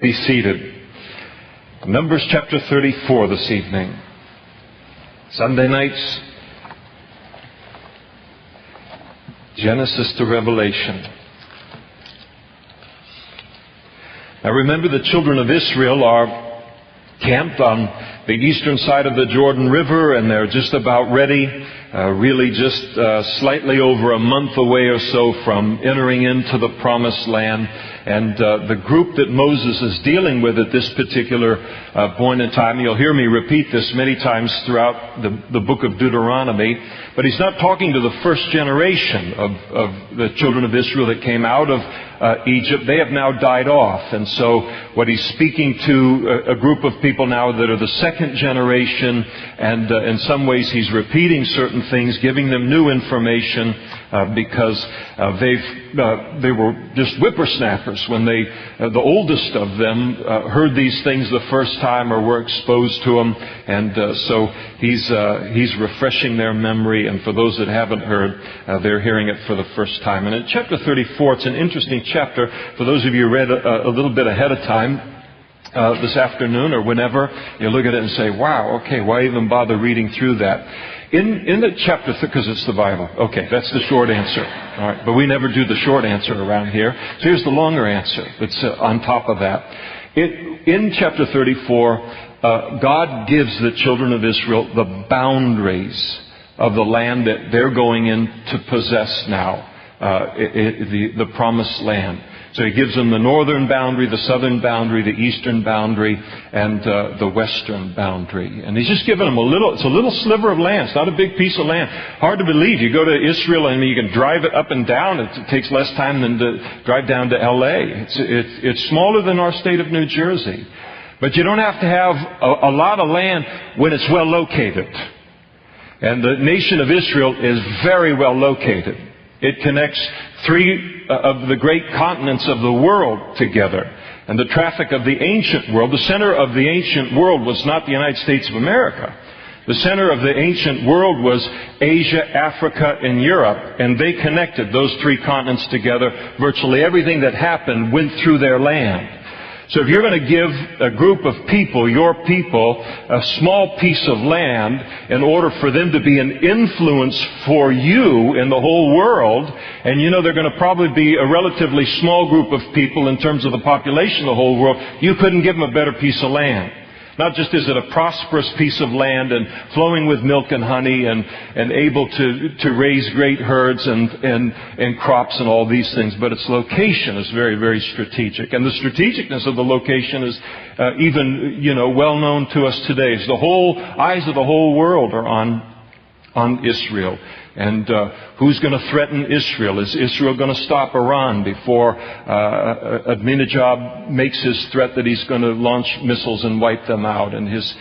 Be seated. Numbers chapter 34 this evening. Sunday nights, Genesis to Revelation. Now remember, the children of Israel are camped on the eastern side of the Jordan River, and they're just about ready, really just slightly over a month away or so from entering into the Promised Land. And the group that Moses is dealing with at this particular point in time, you'll hear me repeat this many times throughout the book of Deuteronomy, but he's not talking to the first generation of the children of Israel that came out of Egypt. They have now died off. And so what he's speaking to a group of people now that are the second generation, and in some ways he's repeating certain things, giving them new information because they were just whippersnappers when the oldest of them heard these things the first time or were exposed to them. And so he's refreshing their memory, and for those that haven't heard, they're hearing it for the first time. And in chapter 34, it's an interesting chapter. For those of you who read a little bit ahead of time, this afternoon or whenever, you look at it and say, wow, okay, why even bother reading through that? In the chapter, because it's the Bible. Okay, that's the short answer. All right, but we never do the short answer around here. So here's the longer answer that's on top of that. In chapter 34, God gives the children of Israel the boundaries of the land that they're going in to possess now, the Promised Land. So he gives them the northern boundary, the southern boundary, the eastern boundary, and the western boundary. And he's just giving them it's a little sliver of land. It's not a big piece of land. Hard to believe. You go to Israel and you can drive it up and down. It takes less time than to drive down to L.A. It's smaller than our state of New Jersey. But you don't have to have a lot of land when it's well located. And the nation of Israel is very well located. It connects three of the great continents of the world together. And the traffic of the ancient world, the center of the ancient world was not the United States of America. The center of the ancient world was Asia, Africa, and Europe. And they connected those three continents together. Virtually everything that happened went through their land. So if you're going to give a group of people, your people, a small piece of land in order for them to be an influence for you in the whole world, and you know they're going to probably be a relatively small group of people in terms of the population of the whole world, you couldn't give them a better piece of land. Not just is it a prosperous piece of land and flowing with milk and honey and able to raise great herds and crops and all these things, but its location is very, very strategic. And the strategicness of the location is even, well known to us today. So the eyes of the whole world are on Israel. And who's going to threaten Israel? Is Israel going to stop Iran before Ahmadinejad makes his threat that he's going to launch missiles and wipe them out, and his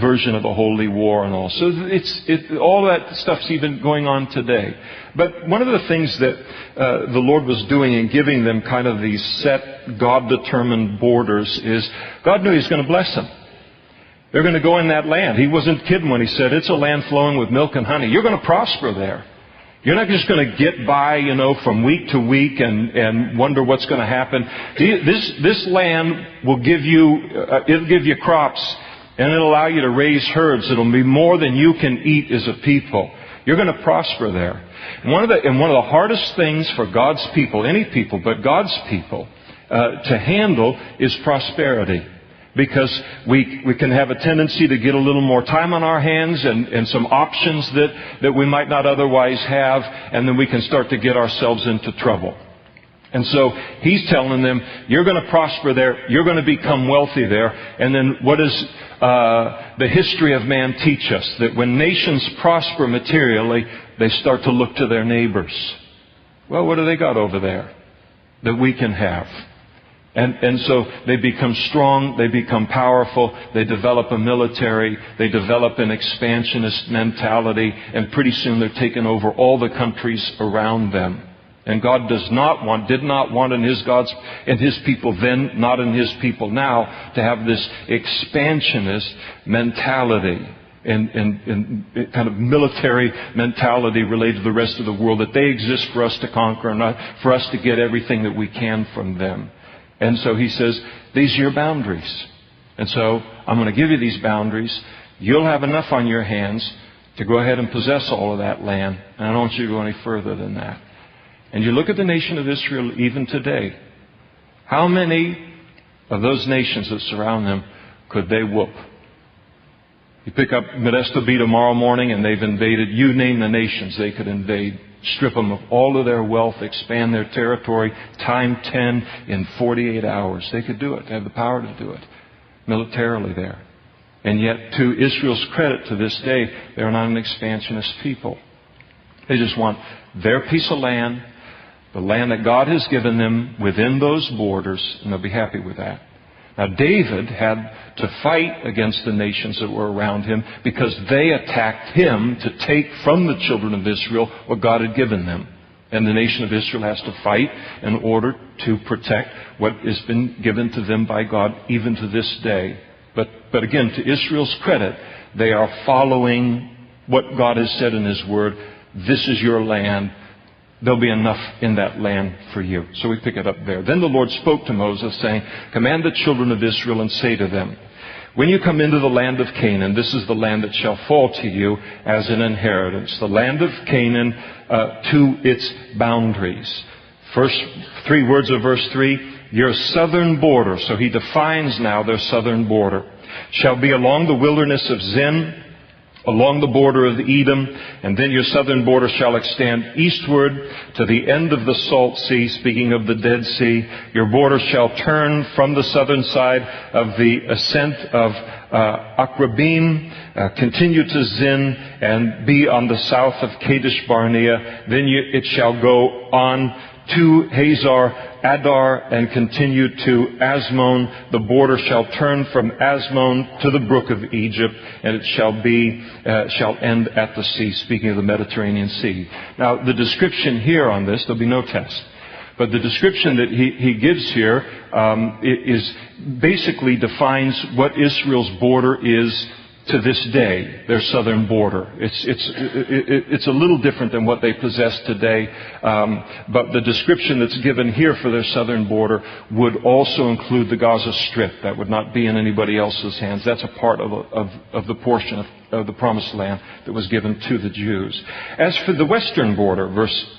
version of a holy war and all? So all that stuff's even going on today. But one of the things that the Lord was doing in giving them kind of these set, God-determined borders is God knew He was going to bless them. They're going to go in that land. He wasn't kidding when he said, it's a land flowing with milk and honey. You're going to prosper there. You're not just going to get by, from week to week and wonder what's going to happen. This land will give you crops, and it'll allow you to raise herds. It'll be more than you can eat as a people. You're going to prosper there. And one of the hardest things for God's people, any people, but God's people, to handle is prosperity. Because we can have a tendency to get a little more time on our hands and some options that we might not otherwise have, and then we can start to get ourselves into trouble. And so He's telling them, you're going to prosper there, you're going to become wealthy there. And then what does the history of man teach us? That when nations prosper materially, they start to look to their neighbors. Well, what do they got over there that we can have? And so they become strong, they become powerful, they develop a military, they develop an expansionist mentality, and pretty soon they're taking over all the countries around them. And God did not want in His people then, not in His people now, to have this expansionist mentality and kind of military mentality related to the rest of the world, that they exist for us to conquer and not for us to get everything that we can from them. And so he says, these are your boundaries. And so I'm going to give you these boundaries. You'll have enough on your hands to go ahead and possess all of that land. And I don't want you to go any further than that. And you look at the nation of Israel even today. How many of those nations that surround them could they whoop? You pick up Modesto B tomorrow morning and they've invaded, you name the nations they could invade. Strip them of all of their wealth, expand their territory, time 10 in 48 hours. They could do it. They have the power to do it militarily there. And yet, to Israel's credit to this day, they're not an expansionist people. They just want their piece of land, the land that God has given them within those borders, and they'll be happy with that. Now, David had to fight against the nations that were around him because they attacked him to take from the children of Israel what God had given them. And the nation of Israel has to fight in order to protect what has been given to them by God even to this day. But again, to Israel's credit, they are following what God has said in His Word. This is your land. There'll be enough in that land for you. So we pick it up there. Then the Lord spoke to Moses, saying, command the children of Israel and say to them, when you come into the land of Canaan, this is the land that shall fall to you as an inheritance. The land of Canaan to its boundaries. First 3 words of verse 3, your southern border. So he defines now their southern border. Shall be along the wilderness of Zin, along the border of Edom, and then your southern border shall extend eastward to the end of the Salt Sea, speaking of the Dead Sea. Your border shall turn from the southern side of the ascent of Akrabim, continue to Zin, and be on the south of Kadesh Barnea. Then it shall go on to Hazar Adar and continue to Asmon. The border shall turn from Asmon to the brook of Egypt, and it shall end at the sea, speaking of the Mediterranean Sea. Now, the description here on this, there'll be no test, but the description that he gives here is basically defines what Israel's border is to this day, their southern border. It's a little different than what they possess today, but the description that's given here for their southern border would also include the Gaza Strip. That would not be in anybody else's hands. That's a part of the portion of the Promised Land that was given to the Jews. As for the western border, verse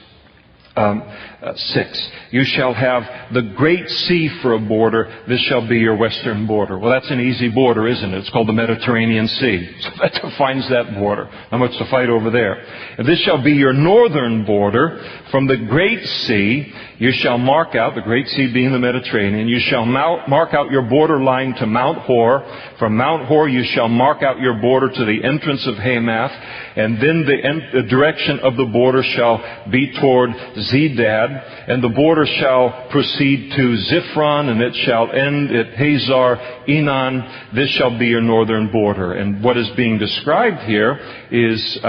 6, you shall have the great sea for a border. This shall be your western border. Well, that's an easy border, isn't it? It's called the Mediterranean Sea. So that defines that border. Not much to fight over there. And this shall be your northern border. From the great sea, you shall mark out, the great sea being the Mediterranean, you shall mark out your border line to Mount Hor. From Mount Hor, you shall mark out your border to the entrance of Hamath. And then the direction of the border shall be toward Zedad, and the border shall proceed to Ziphron, and it shall end at Hazar Enan. This shall be your northern border. And what is being described here is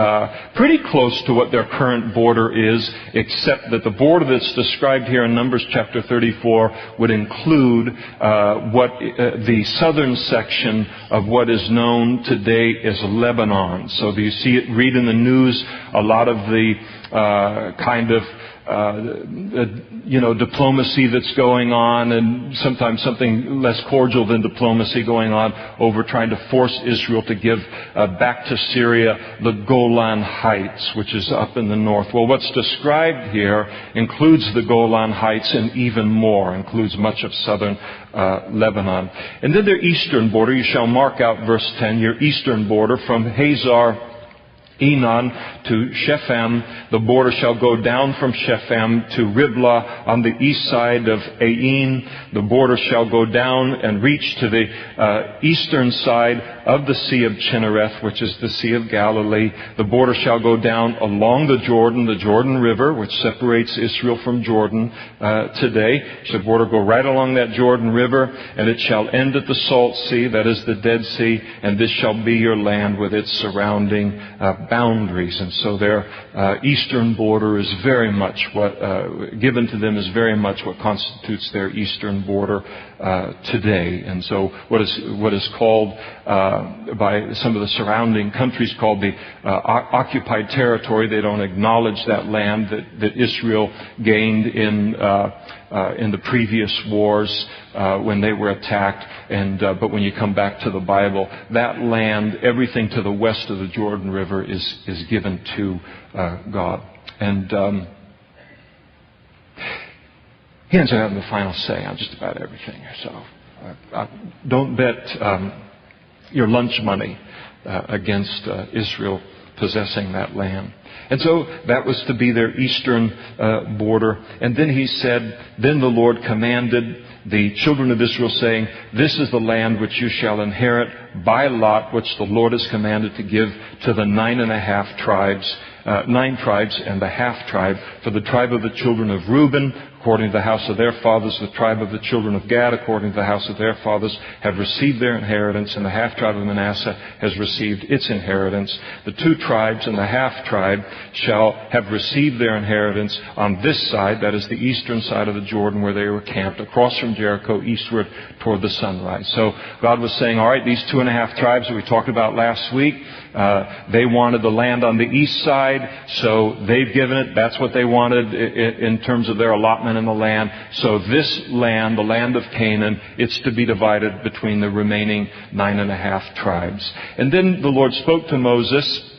pretty close to what their current border is, except that the border that's described here in Numbers chapter 34 would include the southern section of what is known today as Lebanon. So do you see it? Read in the news a lot of the kind of diplomacy that's going on, and sometimes something less cordial than diplomacy going on over trying to force Israel to give back to Syria the Golan Heights, which is up in the north. Well, what's described here includes the Golan Heights and even more, includes much of southern Lebanon. And then their eastern border, you shall mark out, verse 10, your eastern border from Hazar Enan to Shephem. The border shall go down from Shephem to Riblah on the east side of Ain. The border shall go down and reach to the eastern side of the Sea of Chinnereth, which is the Sea of Galilee. The border shall go down along the Jordan River, which separates Israel from Jordan today. So the border go right along that Jordan River, and it shall end at the Salt Sea, that is the Dead Sea, and this shall be your land with its surrounding boundaries. And so their eastern border is very much what, given to them is very much what constitutes their eastern border today. And so what is called by some of the surrounding countries called the occupied territory. They don't acknowledge that land that Israel gained in the previous wars when they were attacked. But when you come back to the Bible, that land, everything to the west of the Jordan River is given to God. And He ends up having the final say on just about everything. So don't bet your lunch money against Israel possessing that land. And so that was to be their eastern border. And then He said, then the Lord commanded the children of Israel, saying, this is the land which you shall inherit by lot, which the Lord has commanded to give to the 9 tribes and the half tribe. For the tribe of the children of Reuben, according to the house of their fathers, the tribe of the children of Gad, according to the house of their fathers, have received their inheritance, and the half tribe of Manasseh has received its inheritance. The 2 tribes and the half tribe shall have received their inheritance on this side, that is the eastern side of the Jordan, where they were camped, across from Jericho, eastward toward the sunrise. So God was saying, all right, these 2.5 tribes that we talked about last week, they wanted the land on the east side, so they've given it. That's what they wanted in terms of their allotment in the land. So this land, the land of Canaan, it's to be divided between the remaining 9.5 tribes. And then the Lord spoke to Moses,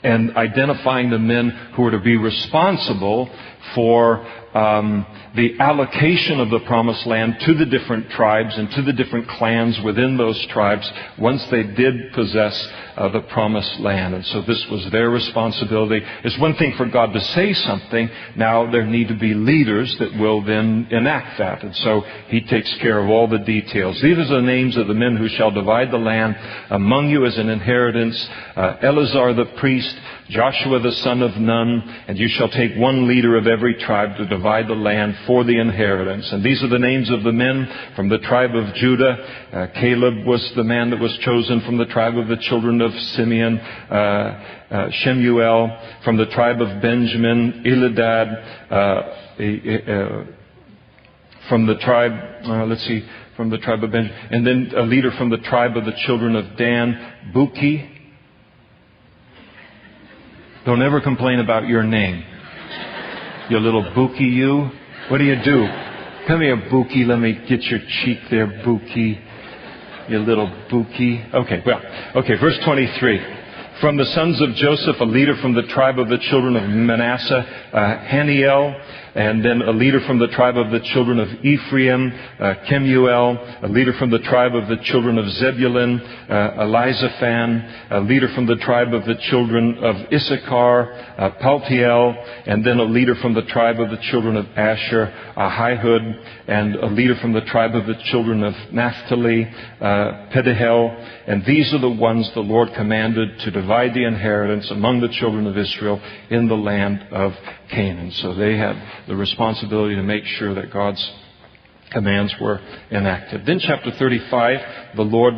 and identifying the men who were to be responsible for the allocation of the promised land to the different tribes and to the different clans within those tribes once they did possess the promised land. And so this was their responsibility. It's one thing for God to say something. Now there need to be leaders that will then enact that. And so He takes care of all the details. These are the names of the men who shall divide the land among you as an inheritance. Eleazar the priest, Joshua the son of Nun, and you shall take one leader of every tribe to divide the land for the inheritance. And these are the names of the men from the tribe of Judah. Caleb was the man that was chosen from the tribe of the children of Simeon. Shemuel from the tribe of Benjamin. Eladad from the tribe, from the tribe of Benjamin. And then a leader from the tribe of the children of Dan. Buki. Don't ever complain about your name. You little Buki, you. What do you do? Come here, Buki. Let me get your cheek there, Buki. You little Buki. Okay, verse 23. From the sons of Joseph, a leader from the tribe of the children of Manasseh, Haniel. And then a leader from the tribe of the children of Ephraim, Kemuel. A leader from the tribe of the children of Zebulun, Elizaphan. A leader from the tribe of the children of Issachar, Paltiel. And then a leader from the tribe of the children of Asher, Ahihud. And a leader from the tribe of the children of Naphtali, Pedahel. And these are the ones the Lord commanded to divide the inheritance among the children of Israel in the land of Canaan. So they had the responsibility to make sure that God's commands were enacted. Then chapter 35, the Lord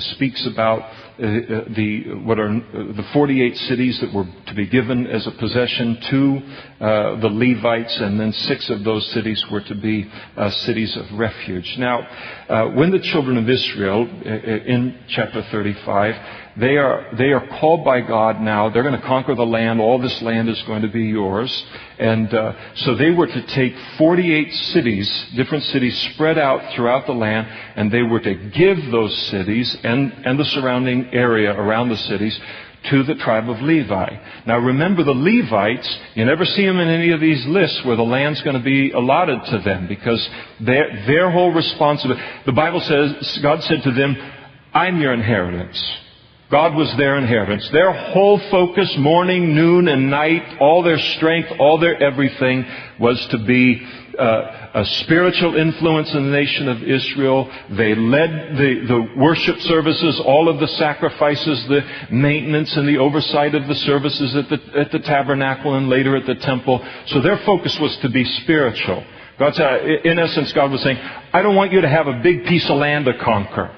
speaks about the 48 cities that were to be given as a possession to the Levites, and then 6 of those cities were to be cities of refuge. Now, when the children of Israel, in chapter 35, they are called by God now. They're going to conquer the land. All this land is going to be yours. And so they were to take 48 cities, different cities spread out throughout the land, and they were to give those cities and the surrounding area around the cities to the tribe of Levi. Now remember, the Levites, you never see them in any of these lists where the land's going to be allotted to them, because their whole responsibility, the Bible says, God said to them, I'm your inheritance. God was their inheritance. Their whole focus, morning, noon, and night, all their strength, all their everything, was to be a spiritual influence in the nation of Israel. They led the worship services, all of the sacrifices, the maintenance and the oversight of the services at the tabernacle and later at the temple. So their focus was to be spiritual. God said, in essence, God was saying, I don't want you to have a big piece of land to conquer.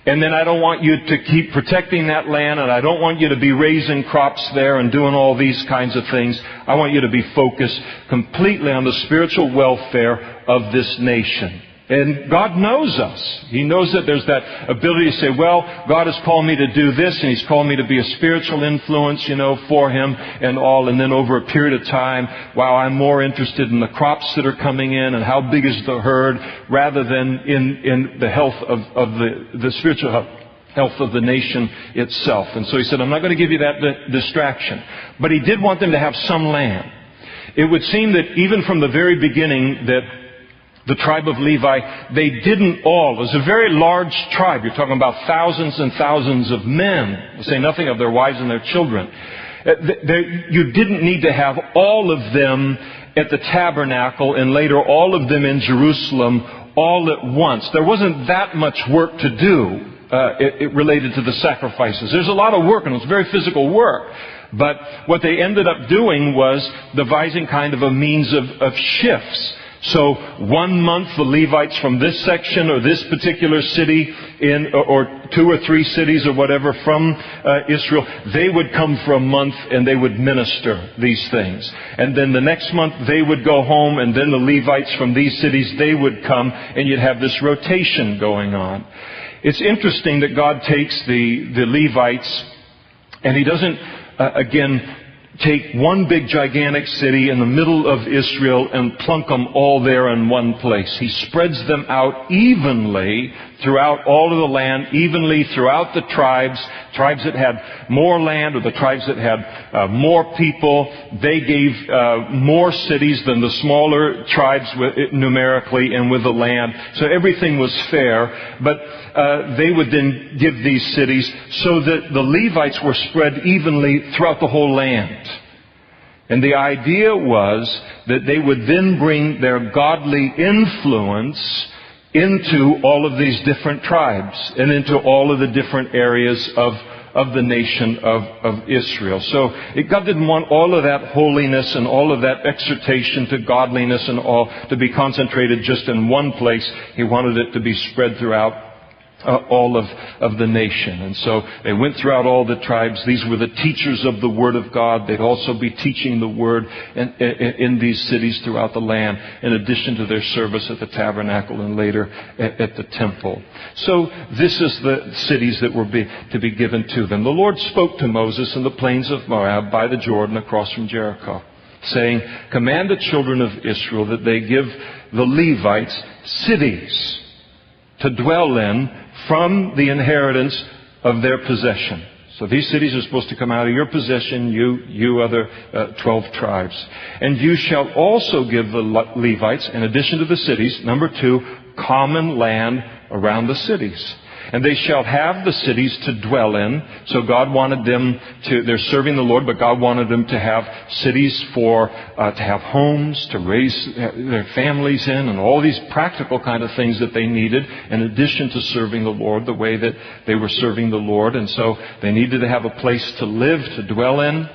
And then I don't want you to keep protecting that land, and I don't want you to be raising crops there and doing all these kinds of things. I want you to be focused completely on the spiritual welfare of this nation. And God knows us. He knows that there's that ability to say, well, God has called me to do this, and He's called me to be a spiritual influence, for Him and all. And then over a period of time, wow, I'm more interested in the crops that are coming in and how big is the herd, rather than in the health of the spiritual health of the nation itself. And so He said, I'm not going to give you that distraction. But He did want them to have some land. It would seem that even from the very beginning that the tribe of Levi, they didn't all. It was a very large tribe. You're talking about thousands and thousands of men, to say nothing of their wives and their children. You didn't need to have all of them at the tabernacle and later all of them in Jerusalem all at once. There wasn't that much work to do it related to the sacrifices. There's a lot of work, and it was very physical work. But what they ended up doing was devising kind of a means of shifts. So 1 month the Levites from this section or this particular city or 2 or 3 cities or whatever from Israel, they would come for a month and they would minister these things. And then the next month they would go home, and then the Levites from these cities, they would come, and you'd have this rotation going on. It's interesting that God takes the Levites, and He doesn't, take one big gigantic city in the middle of Israel and plunk them all there in one place. He spreads them out evenly throughout all of the land, evenly throughout the tribes. Tribes that had more land, or the tribes that had more people, they gave more cities than the smaller tribes numerically and with the land. So everything was fair, but they would then give these cities so that the Levites were spread evenly throughout the whole land. And the idea was that they would then bring their godly influence into all of these different tribes and into all of the different areas of the nation of Israel. So God didn't want all of that holiness and all of that exhortation to godliness and all to be concentrated just in one place. He wanted it to be spread throughout all of the nation. And so they went throughout all the tribes. These were the teachers of the Word of God. They'd also be teaching the Word in these cities throughout the land, in addition to their service at the tabernacle and later at the temple. So this is the cities that were to be given to them. The Lord spoke to Moses in the plains of Moab by the Jordan across from Jericho, saying, command the children of Israel that they give the Levites cities to dwell in from the inheritance of their possession. So these cities are supposed to come out of your possession, you other 12 tribes. And you shall also give the Levites, in addition to the cities, number 2, common land around the cities. And they shall have the cities to dwell in. So God wanted them they're serving the Lord, but God wanted them to have cities to have homes, to raise their families in, and all these practical kind of things that they needed, in addition to serving the Lord the way that they were serving the Lord. And so they needed to have a place to live, to dwell in.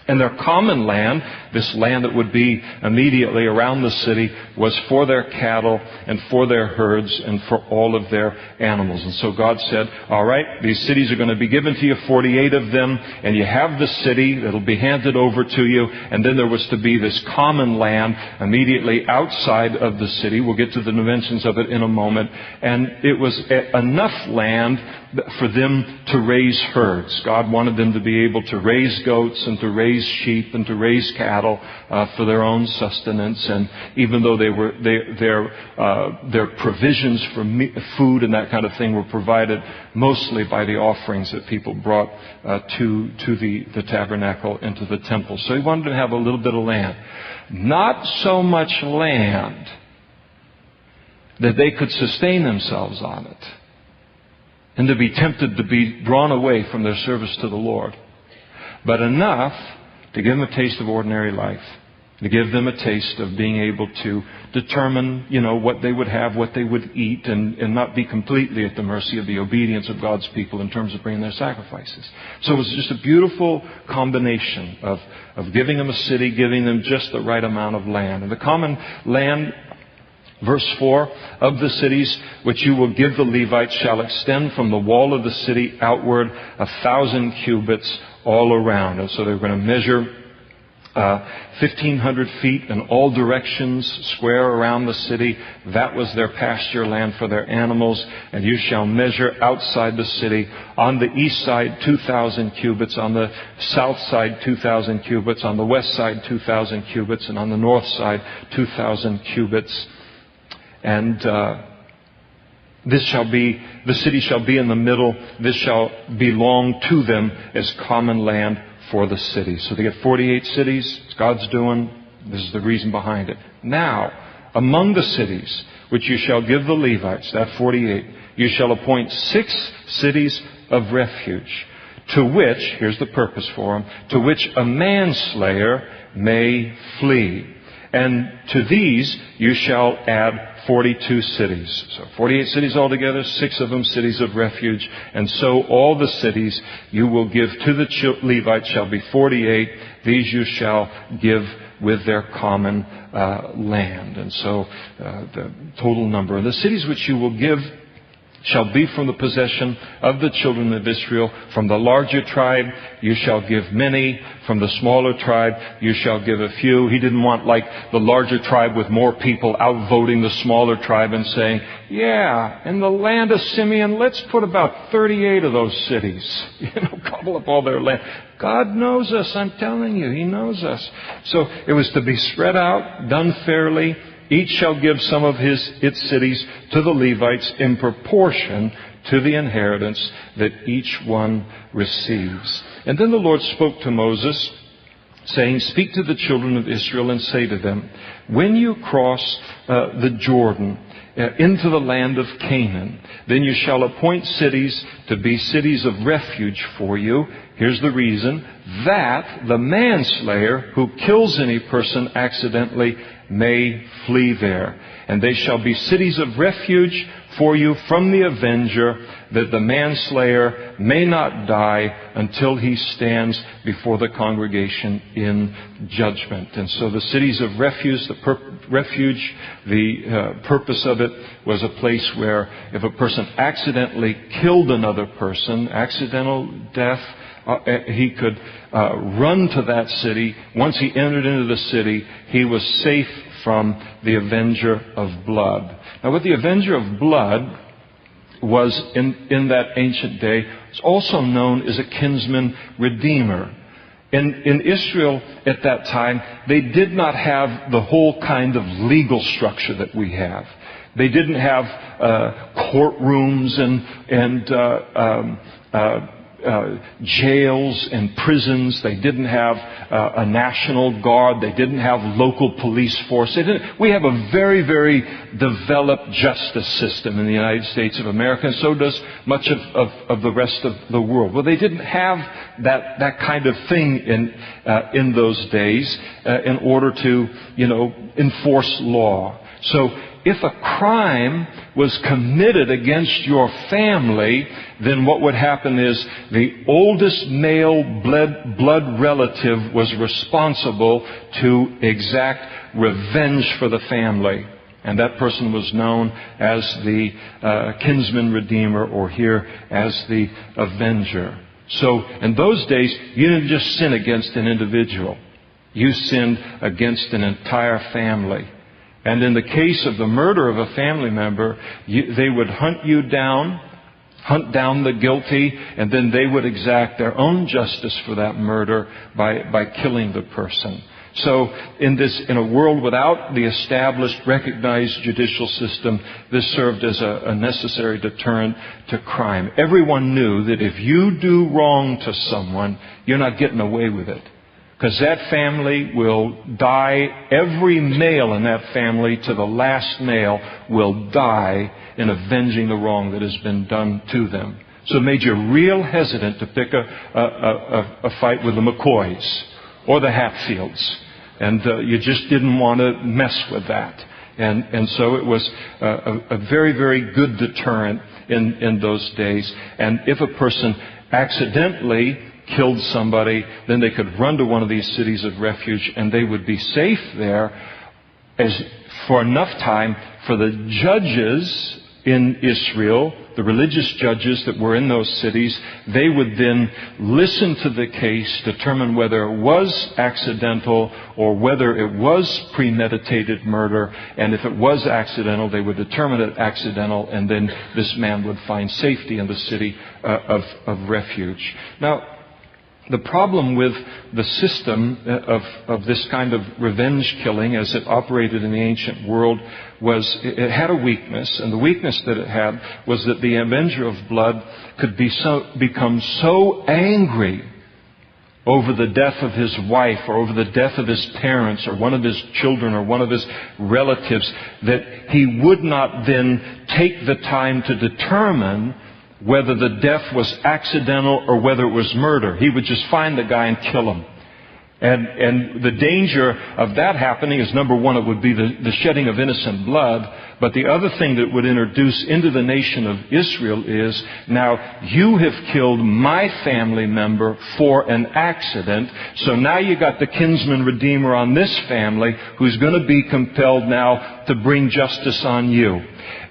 And their common land, this land that would be immediately around the city, was for their cattle and for their herds and for all of their animals. And so God said, all right, these cities are going to be given to you, 48 of them, and you have the city that'll be handed over to you. And then there was to be this common land immediately outside of the city. We'll get to the dimensions of it in a moment. And it was enough land for them to raise herds. God wanted them to be able to raise goats and to raise sheep and to raise cattle for their own sustenance. And even though their provisions for food and that kind of thing were provided mostly by the offerings that people brought to the tabernacle and to the temple. So He wanted to have a little bit of land. Not so much land that they could sustain themselves on it, and to be tempted to be drawn away from their service to the Lord, but enough to give them a taste of ordinary life, to give them a taste of being able to determine, what they would have, what they would eat, and not be completely at the mercy of the obedience of God's people in terms of bringing their sacrifices. So it was just a beautiful combination of giving them a city, giving them just the right amount of land. And the common land Verse 4, of the cities which you will give the Levites shall extend from the wall of the city outward 1,000 cubits all around. And so they're going to measure 1,500 feet in all directions, square around the city. That was their pasture land for their animals. And you shall measure outside the city. On the east side, 2,000 cubits. On the south side, 2,000 cubits. On the west side, 2,000 cubits. And on the north side, 2,000 cubits. And the city shall be in the middle. This shall belong to them as common land for the city. So they get 48 cities. It's God's doing. This is the reason behind it. Now, among the cities which you shall give the Levites, that 48, you shall appoint 6 cities of refuge, to which, here's the purpose for them, to which a manslayer may flee. And to these you shall add 42 cities. So 48 cities altogether, 6 of them cities of refuge. And so all the cities you will give to the Levites shall be 48. These you shall give with their common land. And so the total number. And the cities which you will give shall be from the possession of the children of Israel. From the larger tribe you shall give many. From the smaller tribe you shall give a few. He didn't want like the larger tribe with more people outvoting the smaller tribe and saying, yeah, in the land of Simeon, let's put about 38 of those cities. Gobble up all their land. God knows us, I'm telling you. He knows us. So it was to be spread out, done fairly. Each shall give some of its cities to the Levites in proportion to the inheritance that each one receives. And then the Lord spoke to Moses, saying, speak to the children of Israel and say to them, when you cross the Jordan into the land of Canaan, then you shall appoint cities to be cities of refuge for you. Here's the reason, that the manslayer who kills any person accidentally may flee there. And they shall be cities of refuge for you from the avenger, that the manslayer may not die until he stands before the congregation in judgment. And so the cities of refuge, the purpose of it was a place where if a person accidentally killed another person, accidental death, he could run to that city. Once he entered into the city, he was safe from the avenger of blood. Now, what the avenger of blood was in that ancient day, it's also known as a kinsman redeemer. In Israel at that time, they did not have the whole kind of legal structure that we have. They didn't have courtrooms and jails and prisons. They didn't have a national guard. They didn't have local police force. We have a very, very developed justice system in the United States of America, and so does much of the rest of the world. Well, they didn't have that kind of thing in those days in order to, enforce law. So if a crime was committed against your family, then what would happen is the oldest male blood relative was responsible to exact revenge for the family. And that person was known as the kinsman redeemer, or here as the avenger. So in those days, you didn't just sin against an individual. You sinned against an entire family. And in the case of the murder of a family member, they would hunt down the guilty, and then they would exact their own justice for that murder by killing the person. So in a world without the established, recognized judicial system, this served as a necessary deterrent to crime. Everyone knew that if you do wrong to someone, you're not getting away with it. Because that family will die, every male in that family to the last male will die in avenging the wrong that has been done to them. So it made you real hesitant to pick a fight with the McCoys or the Hatfields. And you just didn't want to mess with that. And so it was a very, very good deterrent in those days. And if a person accidentally killed somebody, then they could run to one of these cities of refuge, and they would be safe there for enough time for the judges in Israel, the religious judges that were in those cities, they would then listen to the case, determine whether it was accidental or whether it was premeditated murder. And if it was accidental, they would determine it accidental, and then this man would find safety in the city of refuge. Now, the problem with the system of this kind of revenge killing as it operated in the ancient world was it had a weakness, and the weakness that it had was that the avenger of blood could become so angry over the death of his wife or over the death of his parents or one of his children or one of his relatives that he would not then take the time to determine whether the death was accidental or whether it was murder. He would just find the guy and kill him. And the danger of that happening is, number one, it would be the shedding of innocent blood. But the other thing that would introduce into the nation of Israel is, now you have killed my family member for an accident. So now you got the kinsman redeemer on this family who's going to be compelled now to bring justice on you.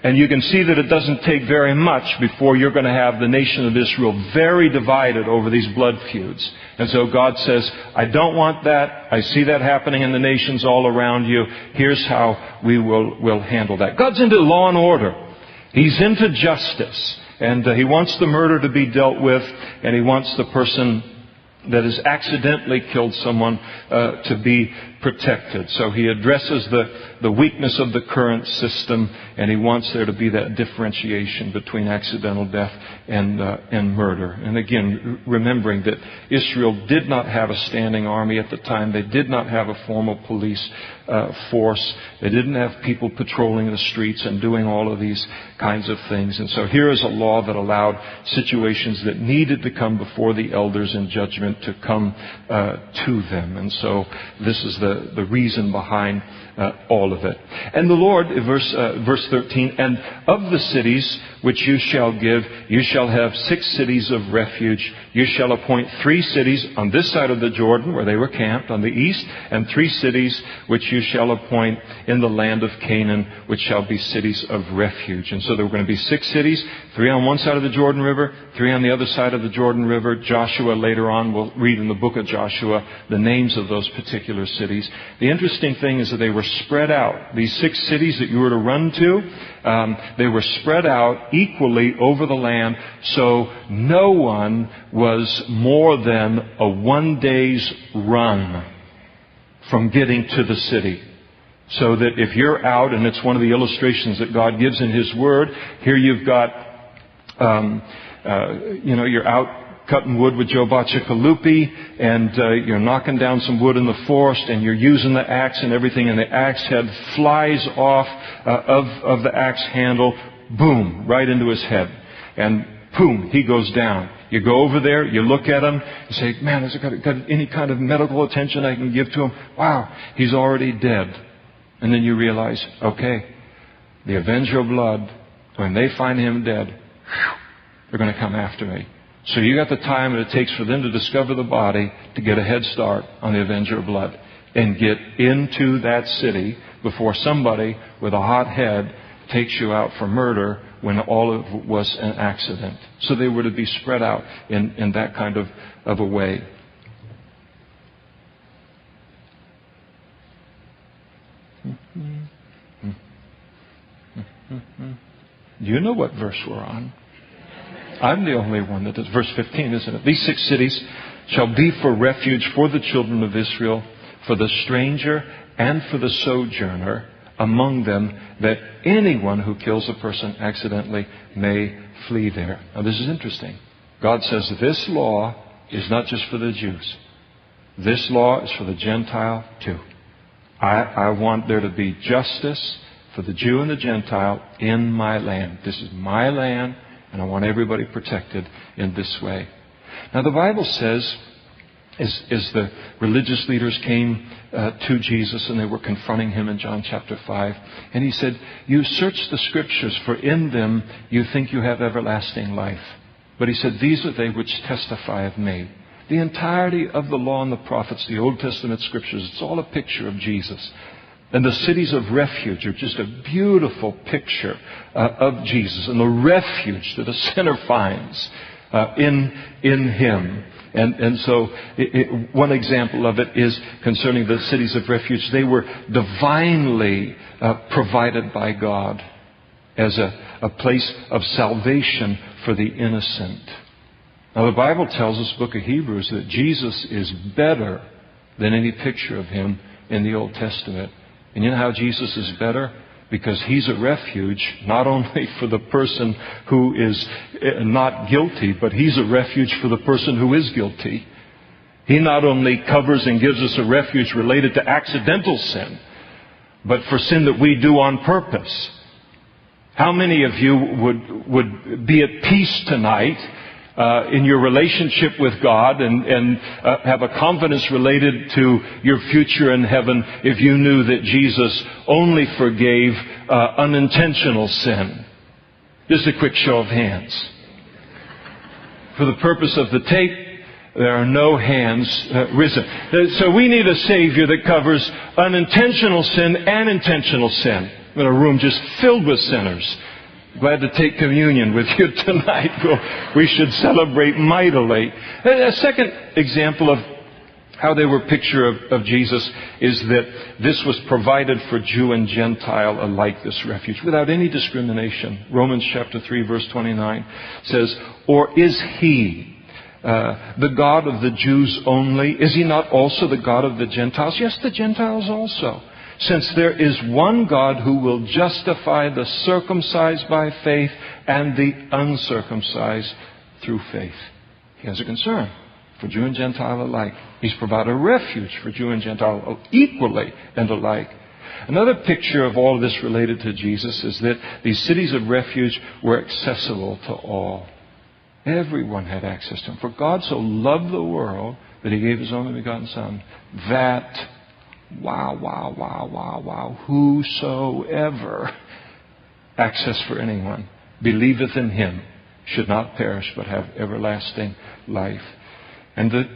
And you can see that it doesn't take very much before you're going to have the nation of Israel very divided over these blood feuds. And so God says, I don't want that. I see that happening in the nations all around you. Here's how we will handle that. God's into law and order. He's into justice. And He wants the murder to be dealt with. And He wants the person that has accidentally killed someone to be protected. So He addresses the weakness of the current system, and He wants there to be that differentiation between accidental death and murder. And again, remembering that Israel did not have a standing army at the time. They did not have a formal police force. They didn't have people patrolling the streets and doing all of these kinds of things. And so here is a law that allowed situations that needed to come before the elders in judgment to come to them. And so this is the reason behind all of it. And the Lord, verse 13, and of the cities which you shall give, you shall have 6 cities of refuge. You shall appoint 3 cities on this side of the Jordan where they were camped on the east, and 3 cities which you shall appoint in the land of Canaan, which shall be cities of refuge. And so there were going to be 6 cities, 3 on one side of the Jordan River, 3 on the other side of the Jordan River. Joshua, later on, we'll read in the book of Joshua the names of those particular cities. The interesting thing is that they were spread out. These 6 cities that you were to run to, they were spread out equally over the land, so no one was more than a 1 day's run from getting to the city. So that if you're out, and it's one of the illustrations that God gives in His Word, here you've got, you're out cutting wood with Joe Baccicalupi, and you're knocking down some wood in the forest, and you're using the axe and everything, and the axe head flies off of the axe handle, boom, right into his head. And boom, he goes down. You go over there, you look at him, you say, man, has it got any kind of medical attention I can give to him? Wow, he's already dead. And then you realize, okay, the avenger of blood, when they find him dead, they're going to come after me. So you got the time that it takes for them to discover the body to get a head start on the avenger of blood and get into that city before somebody with a hot head takes you out for murder when all of it was an accident. So they were to be spread out in that kind of a way. You know what verse we're on. I'm the only one that does. Verse 15, isn't it? These 6 cities shall be for refuge for the children of Israel, for the stranger and for the sojourner among them, that anyone who kills a person accidentally may flee there. Now this is interesting. God says this law is not just for the Jews. This law is for the Gentile too. I want there to be justice for the Jew and the Gentile in my land. This is my land, and I want everybody protected in this way. Now the Bible says, as the religious leaders came to Jesus and they were confronting Him in John chapter 5, and He said, you search the Scriptures, for in them you think you have everlasting life. But He said, these are they which testify of me. The entirety of the law and the prophets, the Old Testament Scriptures, it's all a picture of Jesus. And the cities of refuge are just a beautiful picture of Jesus and the refuge that a sinner finds in Him. And so one example of it is concerning the cities of refuge. They were divinely provided by God as a place of salvation for the innocent. Now the Bible tells us, book of Hebrews, that Jesus is better than any picture of Him in the Old Testament. And you know how Jesus is better? Because He's a refuge not only for the person who is not guilty, but He's a refuge for the person who is guilty. He not only covers and gives us a refuge related to accidental sin, but for sin that we do on purpose. How many of you would be at peace tonight in your relationship with God and have a confidence related to your future in heaven if you knew that Jesus only forgave unintentional sin? Just a quick show of hands. For the purpose of the tape, there are no hands risen. So we need a Savior that covers unintentional sin and intentional sin. In a room just filled with sinners. Glad to take communion with you tonight. We should celebrate mightily. A second example of how they were a picture of Jesus is that this was provided for Jew and Gentile alike, this refuge, without any discrimination. Romans chapter 3, verse 29 says, "Or is He the God of the Jews only? Is He not also the God of the Gentiles?" Yes, the Gentiles also. "Since there is one God who will justify the circumcised by faith and the uncircumcised through faith." He has a concern for Jew and Gentile alike. He's provided a refuge for Jew and Gentile equally and alike. Another picture of all of this related to Jesus is that these cities of refuge were accessible to all. Everyone had access to Him. For God so loved the world that He gave His only begotten Son, that whosoever, access for anyone, believeth in Him should not perish but have everlasting life. And the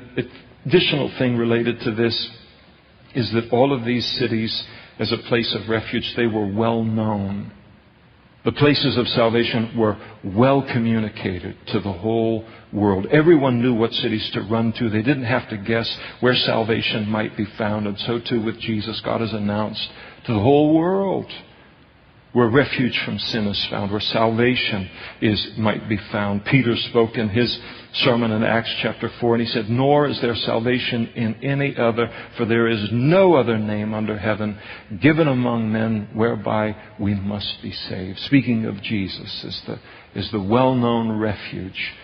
additional thing related to this is that all of these cities, as a place of refuge, they were well known. The places of salvation were well communicated to the whole world. Everyone knew what cities to run to. They didn't have to guess where salvation might be found. And so too with Jesus, God has announced to the whole world where refuge from sin is found, where salvation might be found. Peter spoke in his sermon in Acts chapter 4, and he said, "Nor is there salvation in any other, for there is no other name under heaven given among men whereby we must be saved." Speaking of Jesus is the well-known refuge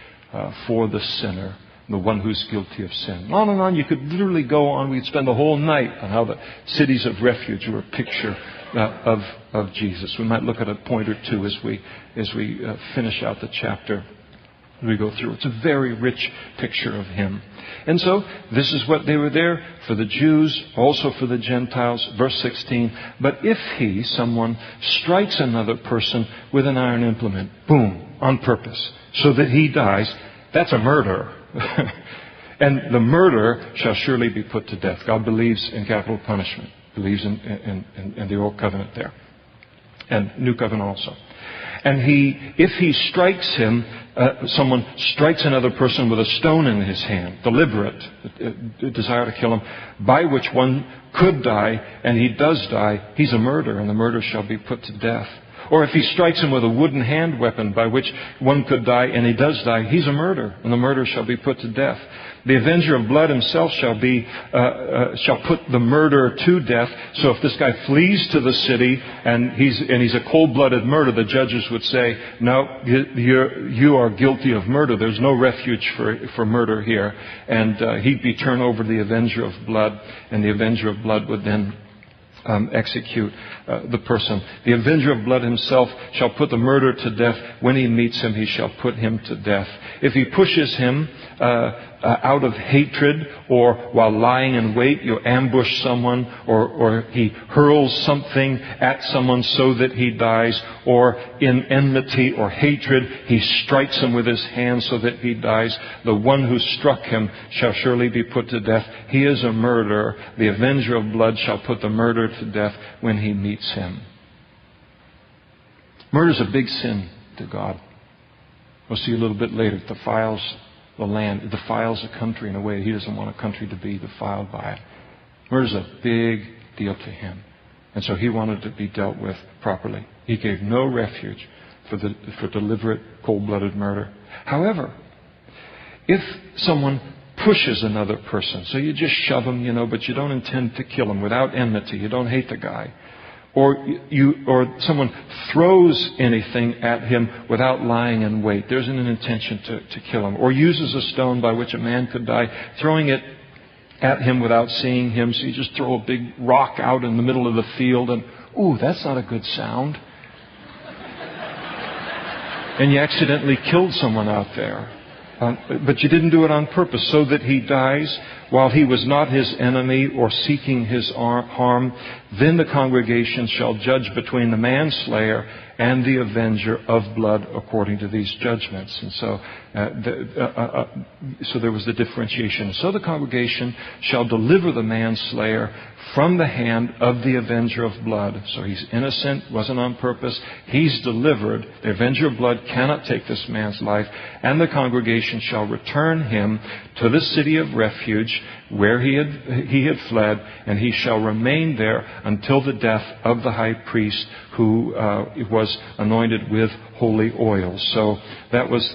for the sinner, the one who's guilty of sin. On and on. You could literally go on. We'd spend the whole night on how the cities of refuge were a picture of Jesus. We might look at a point or two as we finish out the chapter, as we go through. It's a very rich picture of Him. And so this is what they were there for the Jews, also for the Gentiles. Verse 16, "But if someone strikes another person with an iron implement," boom, on purpose, "so that he dies," that's a murder. "And the murderer shall surely be put to death." God believes in capital punishment. Believes in the Old Covenant there. And New Covenant also. "And if he strikes him," someone strikes another person with a stone in his hand, deliberate, desire to kill him, "by which one could die, and he does die, he's a murderer, and the murderer shall be put to death. Or if he strikes him with a wooden hand weapon by which one could die, and he does die, he's a murderer, and the murderer shall be put to death. The avenger of blood himself shall put the murderer to death." So if this guy flees to the city and he's a cold-blooded murderer, the judges would say, "No, you are guilty of murder. There's no refuge for murder here." And he'd be turned over to the avenger of blood, and the avenger of blood would then execute the person. "The avenger of blood himself shall put the murderer to death. When he meets him, he shall put him to death. If he pushes him out of hatred, or while lying in wait, you ambush someone, or he hurls something at someone so that he dies, or in enmity or hatred, he strikes him with his hand so that he dies. The one who struck him shall surely be put to death. He is a murderer. The avenger of blood shall put the murderer to death when he meets him. Murder is a big sin to God. We'll see a little bit later. It defiles the land. It defiles a country in a way He doesn't want a country to be defiled by it. Murder is a big deal to Him. And so He wanted to be dealt with properly. He gave no refuge for deliberate, cold-blooded murder. However, if someone pushes another person, so you just shove him, but you don't intend to kill him without enmity, you don't hate the guy, or someone throws anything at him without lying in wait. There's an intention to kill him. Or uses a stone by which a man could die, throwing it at him without seeing him. So you just throw a big rock out in the middle of the field and, ooh, that's not a good sound. And you accidentally killed someone out there. But you didn't do it on purpose, so that he dies while he was not his enemy or seeking his harm. Then the congregation shall judge between the manslayer and the avenger of blood according to these judgments. And so there was the differentiation. So the congregation shall deliver the manslayer from the hand of the avenger of blood. So he's innocent, wasn't on purpose. He's delivered. The avenger of blood cannot take this man's life. And the congregation shall return him to the city of refuge where he had fled, and he shall remain there until the death of the high priest who was anointed with holy oil. So that was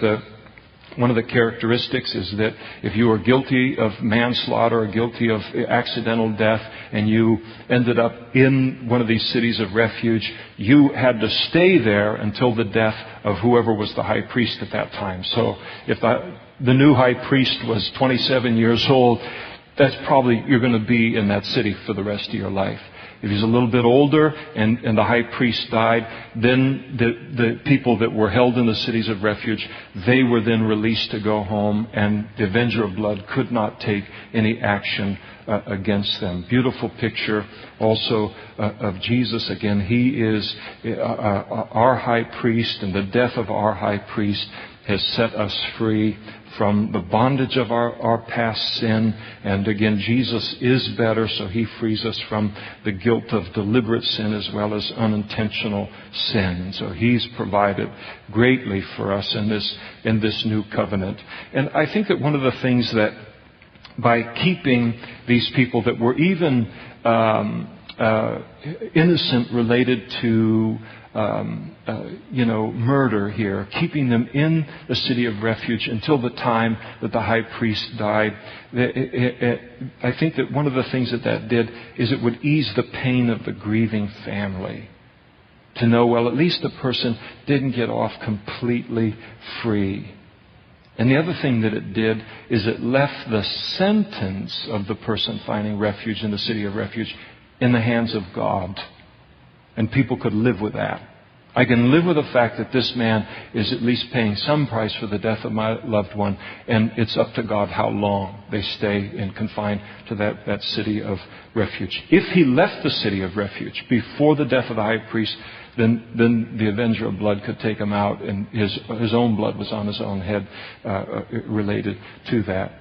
one of the characteristics, is that if you were guilty of manslaughter or guilty of accidental death and you ended up in one of these cities of refuge, you had to stay there until the death of whoever was the high priest at that time. So if the new high priest was 27 years old, that's probably you're going to be in that city for the rest of your life. If he's a little bit older and the high priest died, then the people that were held in the cities of refuge, they were then released to go home, and the avenger of blood could not take any action against them. Beautiful picture also of Jesus. Again, He is our high priest, and the death of our high priest has set us free from the bondage of our past sin. And again, Jesus is better, so He frees us from the guilt of deliberate sin as well as unintentional sin. So He's provided greatly for us in this new covenant. And I think that one of the things that, by keeping these people that were even innocent related to murder here, keeping them in the city of refuge until the time that the high priest died. I think that one of the things that did is it would ease the pain of the grieving family. To know, well, at least the person didn't get off completely free. And the other thing that it did is it left the sentence of the person finding refuge in the city of refuge in the hands of God. And people could live with that. I can live with the fact that this man is at least paying some price for the death of my loved one, and it's up to God how long they stay and confined to that city of refuge. If he left the city of refuge before the death of the high priest, then the avenger of blood could take him out, and his own blood was on his own head related to that.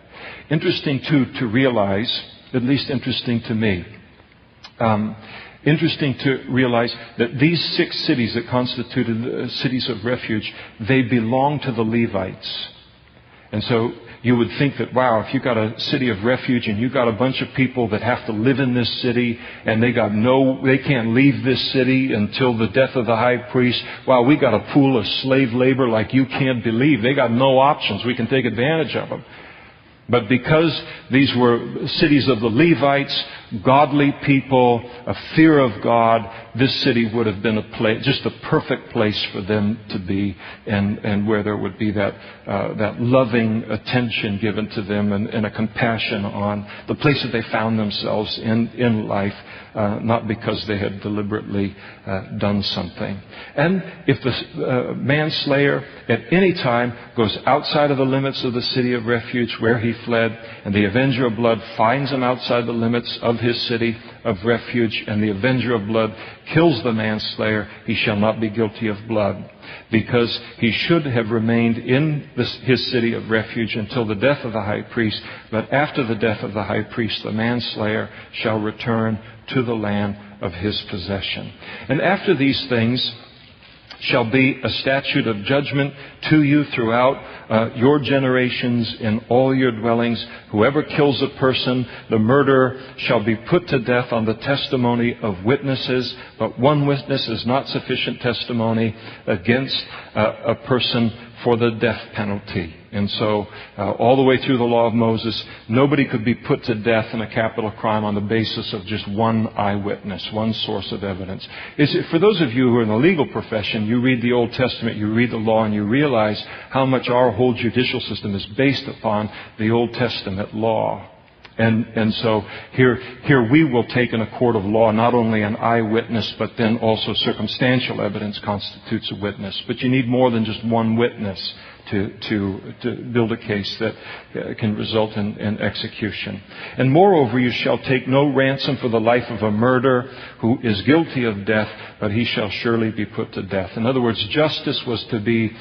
Interesting, too, to realize, at least interesting to me, interesting to realize that these 6 cities that constituted cities of refuge, they belong to the Levites. And so you would think that, wow, if you've got a city of refuge and you've got a bunch of people that have to live in this city and they can't leave this city until the death of the high priest, wow, we got a pool of slave labor like you can't believe. They got no options. We can take advantage of them. But because these were cities of the Levites, godly people, a fear of God, this city would have been a place, just a perfect place for them to be, and where there would be that loving attention given to them, and a compassion on the place that they found themselves in life, not because they had deliberately done something. And if the manslayer at any time goes outside of the limits of the city of refuge where he fled, and the avenger of blood finds him outside the limits of his city of refuge, and the avenger of blood kills the manslayer, he shall not be guilty of blood, because he should have remained in his city of refuge until the death of the high priest. But after the death of the high priest, the manslayer shall return to the land of his possession. And after these things shall be a statute of judgment to you throughout your generations in all your dwellings. Whoever kills a person, the murderer, shall be put to death on the testimony of witnesses. But one witness is not sufficient testimony against a person for the death penalty. And so, all the way through the law of Moses, nobody could be put to death in a capital crime on the basis of just one eyewitness, one source of evidence. For those of you who are in the legal profession, you read the Old Testament, you read the law, and you realize how much our whole judicial system is based upon the Old Testament law. And so here we will take in a court of law not only an eyewitness, but then also circumstantial evidence constitutes a witness. But you need more than just one witness to build a case that can result in execution. And moreover, you shall take no ransom for the life of a murderer who is guilty of death, but he shall surely be put to death. In other words, justice was to be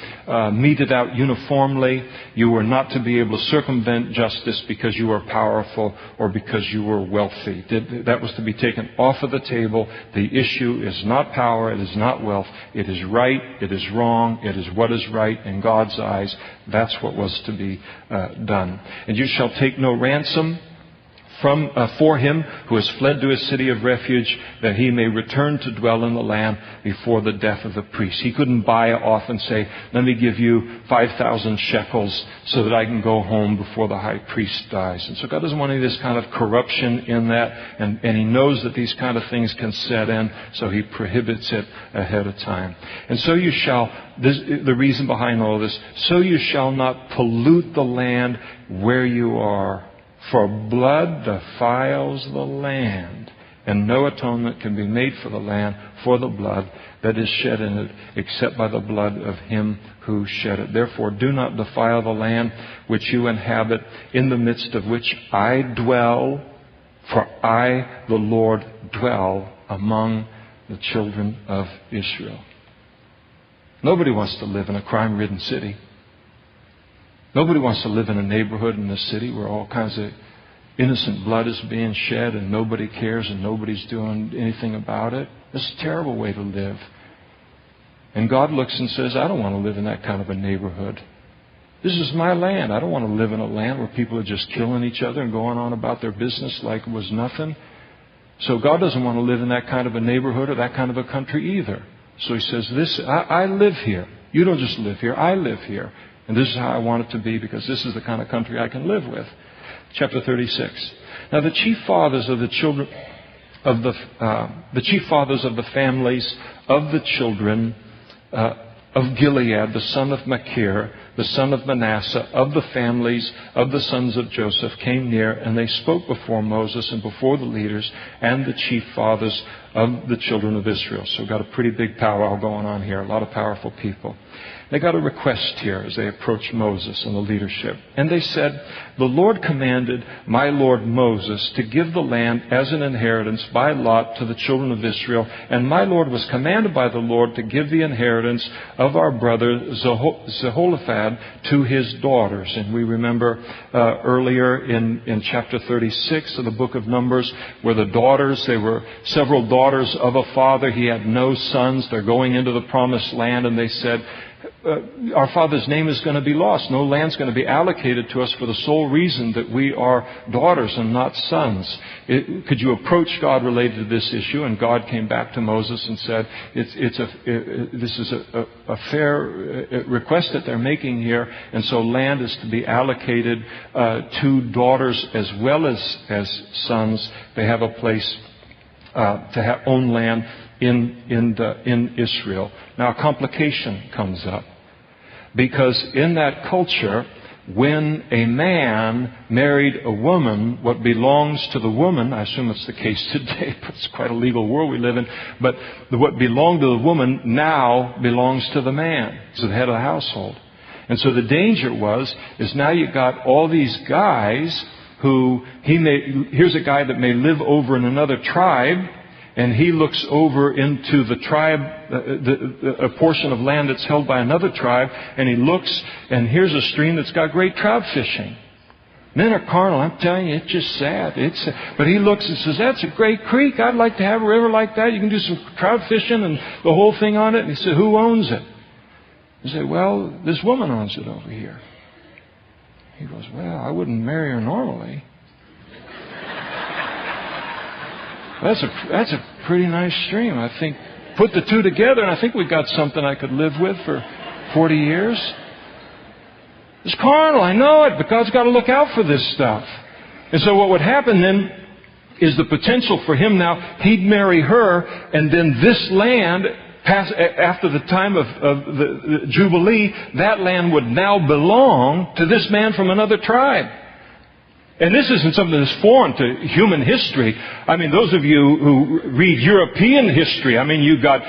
meted out uniformly. You were not to be able to circumvent justice because you were powerful or because you were wealthy. That was to be taken off of the table. The issue is not power, it is not wealth. It is right, it is wrong, it is what is right in God's eyes. That's what was to be done. And you shall take no ransom for him who has fled to his city of refuge, that he may return to dwell in the land before the death of the priest. He couldn't buy off and say, let me give you 5,000 shekels so that I can go home before the high priest dies. And so God doesn't want any of this kind of corruption in that, and he knows that these kind of things can set in, so he prohibits it ahead of time. And so you shall, the reason behind all this, so you shall not pollute the land where you are. For blood defiles the land, and no atonement can be made for the land for the blood that is shed in it, except by the blood of him who shed it. Therefore, do not defile the land which you inhabit, in the midst of which I dwell, for I, the Lord, dwell among the children of Israel. Nobody wants to live in a crime-ridden city. Nobody wants to live in a neighborhood in the city where all kinds of innocent blood is being shed and nobody cares and nobody's doing anything about it. It's a terrible way to live. And God looks and says, I don't want to live in that kind of a neighborhood. This is my land. I don't want to live in a land where people are just killing each other and going on about their business like it was nothing. So God doesn't want to live in that kind of a neighborhood or that kind of a country either. So he says, I live here. You don't just live here. I live here. And this is how I want it to be, because this is the kind of country I can live with. Chapter 36. Now the chief fathers of the children of the chief fathers of the families of the children of Gilead, the son of Machir, the son of Manasseh, of the families of the sons of Joseph, came near, and they spoke before Moses and before the leaders and the chief fathers of the children of Israel. So we've got a pretty big powwow going on here, a lot of powerful people. They got a request here as they approached Moses and the leadership. And they said, the Lord commanded my Lord Moses to give the land as an inheritance by lot to the children of Israel. And my Lord was commanded by the Lord to give the inheritance of our brother Zehoshaphat to his daughters. And we remember earlier in chapter 36 of the book of Numbers, where the daughters, they were several daughters of a father. He had no sons. They're going into the promised land, and they said, our father's name is going to be lost. No land's going to be allocated to us for the sole reason that we are daughters and not sons. Could you approach God related to this issue? And God came back to Moses and said, this is a fair request that they're making here, and so land is to be allocated to daughters as well as sons. They have a place to own land in Israel. Now, a complication comes up, because in that culture, when a man married a woman, what belongs to the woman, I assume it's the case today, but it's quite a legal world we live in, but what belonged to the woman now belongs to the man, to the head of the household. And so the danger is now you've got all these guys who, here's a guy that may live over in another tribe, and he looks over into the tribe, a portion of land that's held by another tribe, and he looks, and here's a stream that's got great trout fishing. Men are carnal, I'm telling you, it's just sad. But he looks and says, that's a great creek. I'd like to have a river like that. You can do some trout fishing and the whole thing on it. And he said, who owns it? He said, well, this woman owns it over here. He goes, well, I wouldn't marry her normally. That's a pretty nice stream. I think, put the two together, and I think we've got something I could live with for 40 years. It's carnal, I know it, but God's got to look out for this stuff. And so what would happen then is the potential for him now, he'd marry her, and then this land, after the time of the Jubilee, that land would now belong to this man from another tribe. And this isn't something that's foreign to human history. I mean, those of you who read European history, I mean, you've got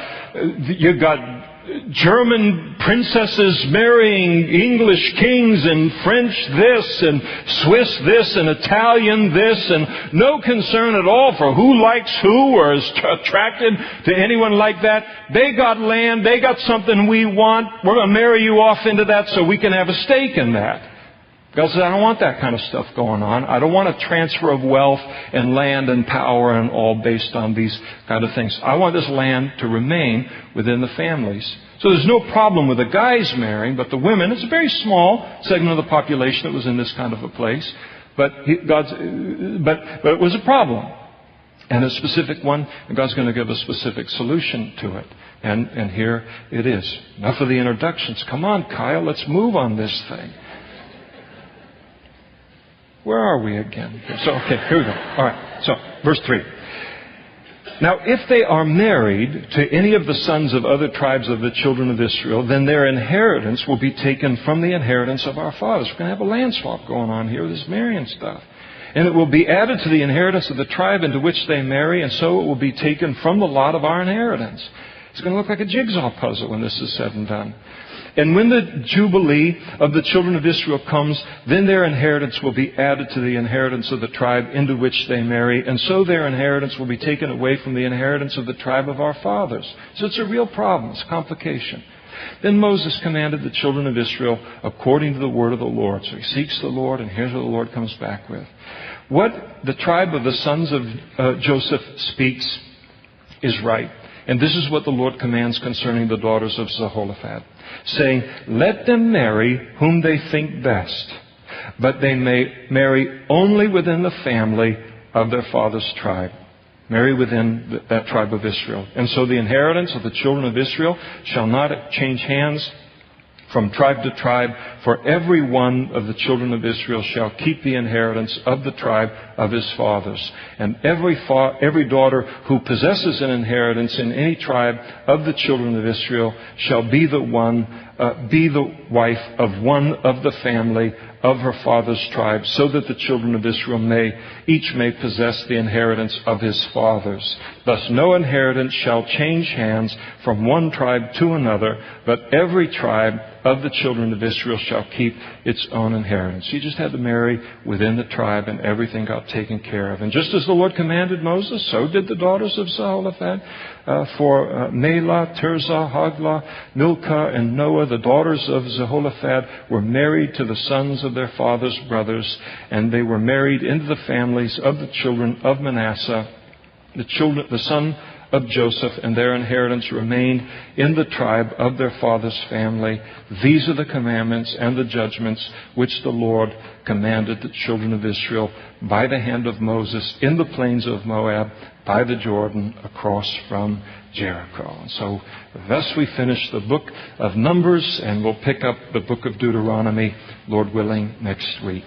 German princesses marrying English kings, and French this, and Swiss this, and Italian this, and no concern at all for who likes who or is attracted to anyone like that. They got land, they got something we want, we're going to marry you off into that so we can have a stake in that. God says, I don't want that kind of stuff going on. I don't want a transfer of wealth and land and power and all based on these kind of things. I want this land to remain within the families. So there's no problem with the guys marrying, but the women, it's a very small segment of the population that was in this kind of a place. But it was a problem. And a specific one, and God's going to give a specific solution to it. And here it is. Enough of the introductions. Come on, Kyle, let's move on this thing. Where are we again? So, okay, here we go. All right. So, verse 3. Now, if they are married to any of the sons of other tribes of the children of Israel, then their inheritance will be taken from the inheritance of our fathers. We're going to have a land swap going on here with this marrying stuff. And it will be added to the inheritance of the tribe into which they marry, and so it will be taken from the lot of our inheritance. It's going to look like a jigsaw puzzle when this is said and done. And when the Jubilee of the children of Israel comes, then their inheritance will be added to the inheritance of the tribe into which they marry. And so their inheritance will be taken away from the inheritance of the tribe of our fathers. So it's a real problem. It's a complication. Then Moses commanded the children of Israel according to the word of the Lord. So he seeks the Lord, and here's what the Lord comes back with. What the tribe of the sons of Joseph speaks is right. And this is what the Lord commands concerning the daughters of Zelophehad, saying, let them marry whom they think best, but they may marry only within the family of their father's tribe. Marry within that tribe of Israel. And so the inheritance of the children of Israel shall not change hands from tribe to tribe, for every one of the children of Israel shall keep the inheritance of the tribe of his fathers. And every daughter who possesses an inheritance in any tribe of the children of Israel shall be the wife of one of the family of her father's tribe, so that the children of Israel each may possess the inheritance of his fathers. Thus no inheritance shall change hands from one tribe to another, but every tribe of the children of Israel shall keep its own inheritance. You just had to marry within the tribe, and everything got taken care of. And just as the Lord commanded Moses, so did the daughters of Zelophehad. For Melah, Tirzah, Hoglah, Milcah, and Noah, the daughters of Zelophehad, were married to the sons of their father's brothers, and they were married into the families of the children of Manasseh. The son of Joseph, and their inheritance remained in the tribe of their father's family. These are the commandments and the judgments which the Lord commanded the children of Israel by the hand of Moses in the plains of Moab, by the Jordan, across from Jericho. And so thus we finish the book of Numbers, and we'll pick up the book of Deuteronomy, Lord willing, next week.